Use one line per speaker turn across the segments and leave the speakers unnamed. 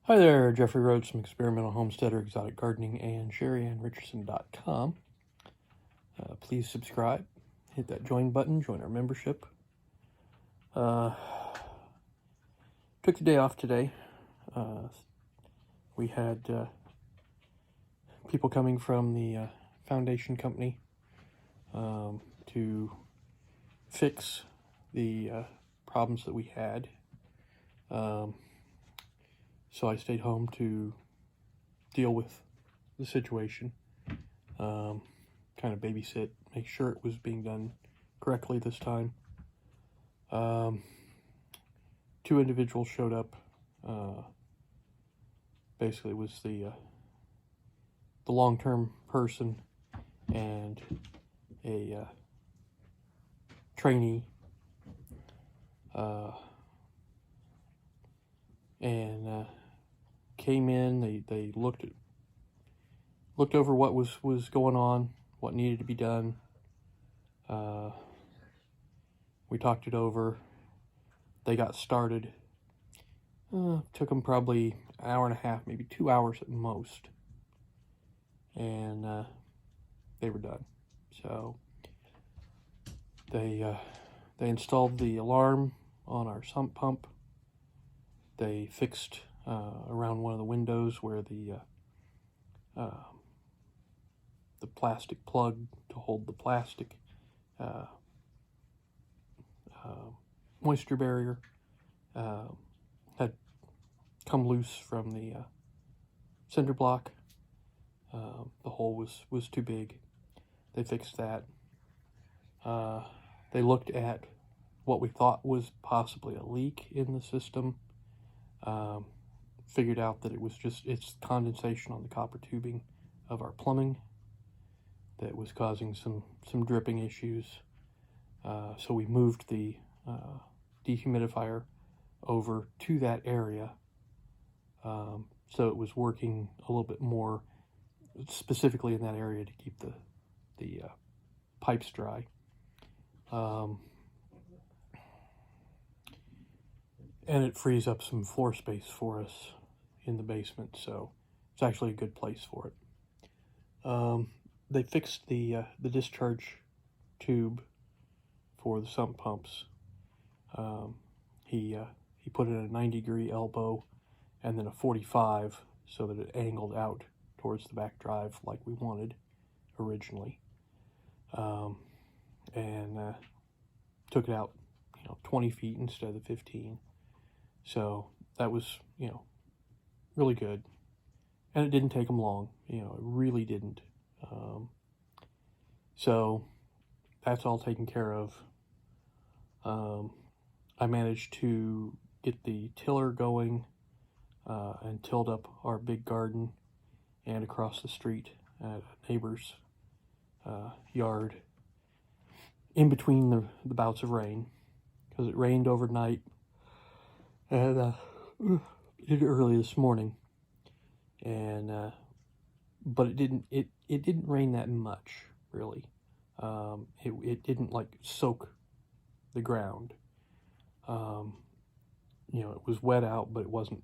Hi there, Jeffrey Rhoades from Experimental Homesteader, Exotic Gardening, and Sheri and Richerson.com. Please subscribe, hit that join button, join our membership. Took the day off today. We had people coming from the foundation company to fix the problems that we had. So I stayed home to deal with the situation, kind of babysit, make sure it was being done correctly this time. Two individuals showed up. Basically, it was the long-term person and a trainee, and came in. They looked over what was going on, what needed to be done. We talked it over. They got started. Took them probably an hour and a half, maybe 2 hours at most, and they were done. So they installed the alarm on our sump pump. They fixed around one of the windows where the plastic plug to hold the plastic moisture barrier had come loose from the cinder block. The hole was too big. They fixed that. They looked at what we thought was possibly a leak in the system. Figured out that it's condensation on the copper tubing of our plumbing that was causing some dripping issues. So we moved the dehumidifier over to that area, so it was working a little bit more specifically in that area to keep the pipes dry. And it frees up some floor space for us in the basement, so it's actually a good place for it. They fixed the discharge tube for the sump pumps. He put in a 90-degree elbow and then a 45 so that it angled out towards the back drive like we wanted originally, and took it out 20 feet instead of the 15. So that was really good, and it didn't take them long. It really didn't. So that's all taken care of. I managed to get the tiller going and tilled up our big garden and across the street at a neighbor's yard in between the bouts of rain, because it rained overnight and it early this morning, and but it didn't rain that much, really. It didn't like soak the ground. It was wet out, but it wasn't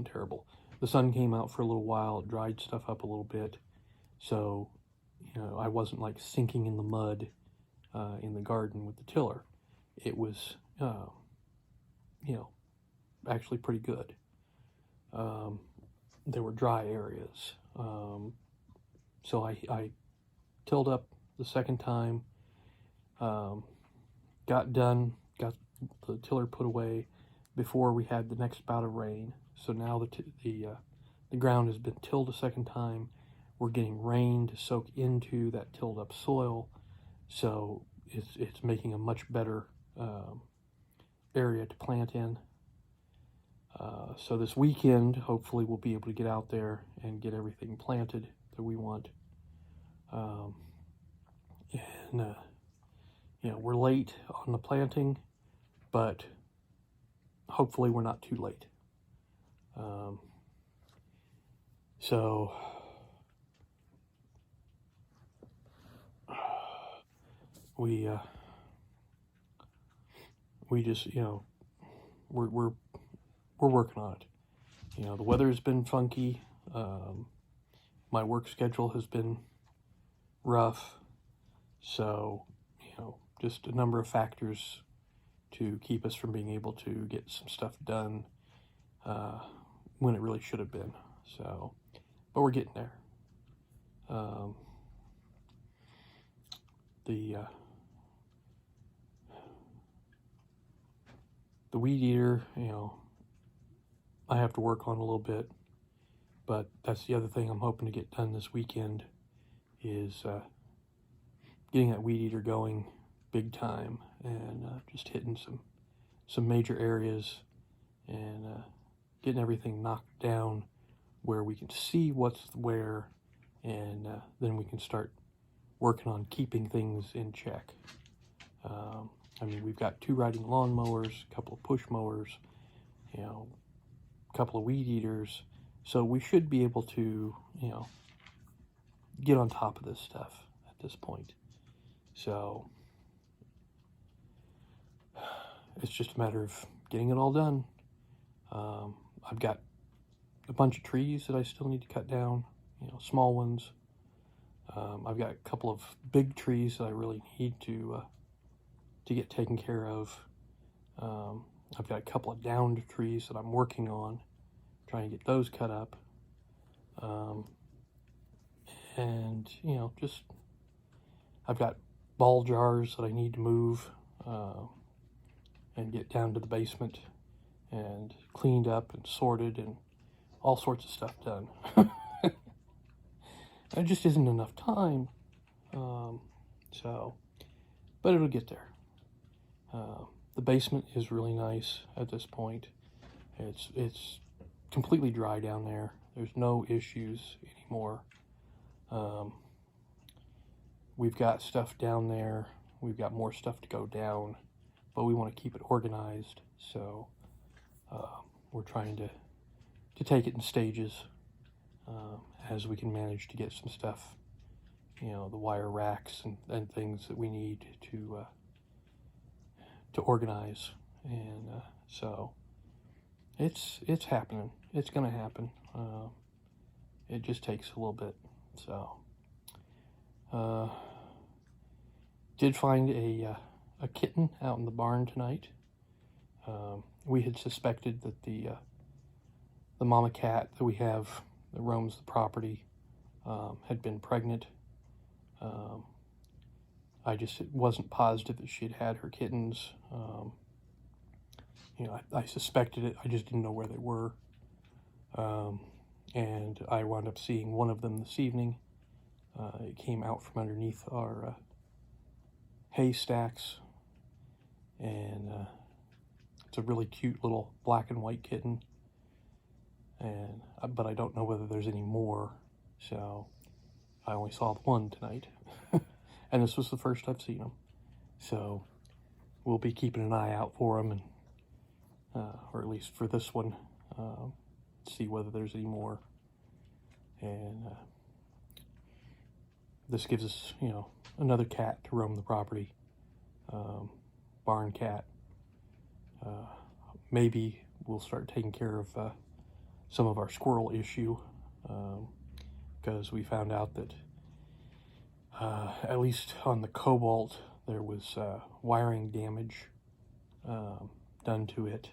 terrible. The sun came out for a little while, it dried stuff up a little bit, so I wasn't like sinking in the mud in the garden with the tiller. It was actually pretty good. There were dry areas, so I tilled up the second time, got done, got the tiller put away before we had the next bout of rain. So now the ground has been tilled a second time. We're getting rain to soak into that tilled up soil, so it's making a much better area to plant in. So this weekend, hopefully we'll be able to get out there and get everything planted that we want. We're late on the planting, but hopefully we're not too late. So we just we're working on it. You know, the weather has been funky. My work schedule has been rough. So, you know, just a number of factors to keep us from being able to get some stuff done when it really should have been. So, but we're getting there. The weed eater, you know, I have to work on a little bit, but that's the other thing I'm hoping to get done this weekend is getting that weed eater going big time and just hitting some major areas and getting everything knocked down where we can see what's where, and then we can start working on keeping things in check. I mean, we've got 2 riding lawn mowers, a couple of push mowers, you know, a couple of weed eaters, so we should be able to, you know, get on top of this stuff at this point. So it's just a matter of getting it all done. I've got a bunch of trees that I still need to cut down, you know, small ones. I've got a couple of big trees that I really need to get taken care of. I've got a couple of downed trees that I'm working on, trying to get those cut up. And, you know, just, I've got ball jars that I need to move and get down to the basement and cleaned up and sorted and all sorts of stuff done. There just isn't enough time. But it'll get there. The basement is really nice at this point. It's completely dry down there. There's no issues anymore. We've got stuff down there. We've got more stuff to go down, but we want to keep it organized. So we're trying to take it in stages as we can manage to get some stuff, you know, the wire racks and things that we need to organize. And so it's happening. It's going to happen. It just takes a little bit. So did find a kitten out in the barn tonight. We had suspected that the mama cat that we have that roams the property had been pregnant. I just wasn't positive that she had had her kittens. You know, I suspected it. I just didn't know where they were. And I wound up seeing one of them this evening. It came out from underneath our hay stacks, and it's a really cute little black and white kitten. And but I don't know whether there's any more, so I only saw the one tonight. And this was the first I've seen them, so we'll be keeping an eye out for them, and or at least for this one, see whether there's any more. And this gives us, you know, another cat to roam the property, barn cat. Maybe we'll start taking care of some of our squirrel issue, because we found out that at least on the Cobalt there was wiring damage done to it.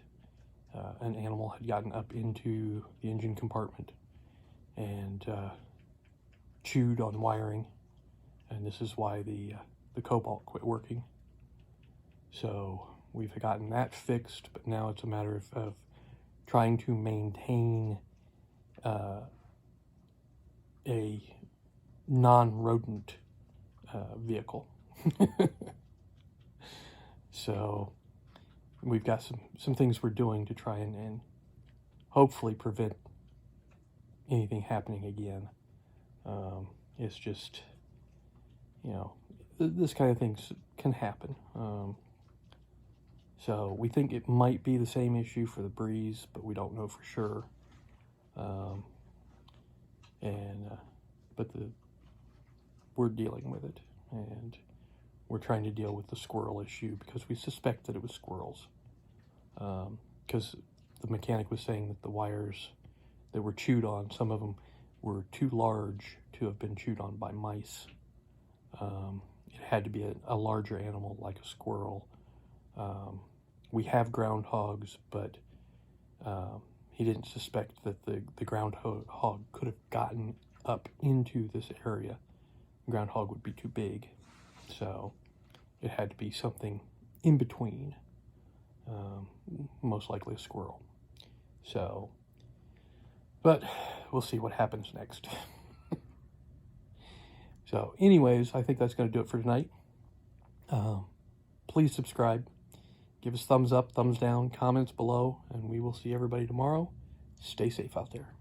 An animal had gotten up into the engine compartment and chewed on wiring, and this is why the Cobalt quit working. So we've gotten that fixed, but now it's a matter of trying to maintain a non-rodent vehicle. So we've got some things we're doing to try and hopefully prevent anything happening again. It's just, you know, this kind of things can happen. So we think it might be the same issue for the Breeze, but we don't know for sure. But we're dealing with it, and we're trying to deal with the squirrel issue because we suspect that it was squirrels. Because the mechanic was saying that the wires that were chewed on. Some of them were too large to have been chewed on by mice. It had to be a larger animal like a squirrel. We have groundhogs, but he didn't suspect that the groundhog could have gotten up into this area. The groundhog would be too big, so it had to be something in between, most likely a squirrel. So, but we'll see what happens next. So anyways, I think that's going to do it for tonight. Please subscribe. Give us thumbs up, thumbs down, comments below, and we will see everybody tomorrow. Stay safe out there.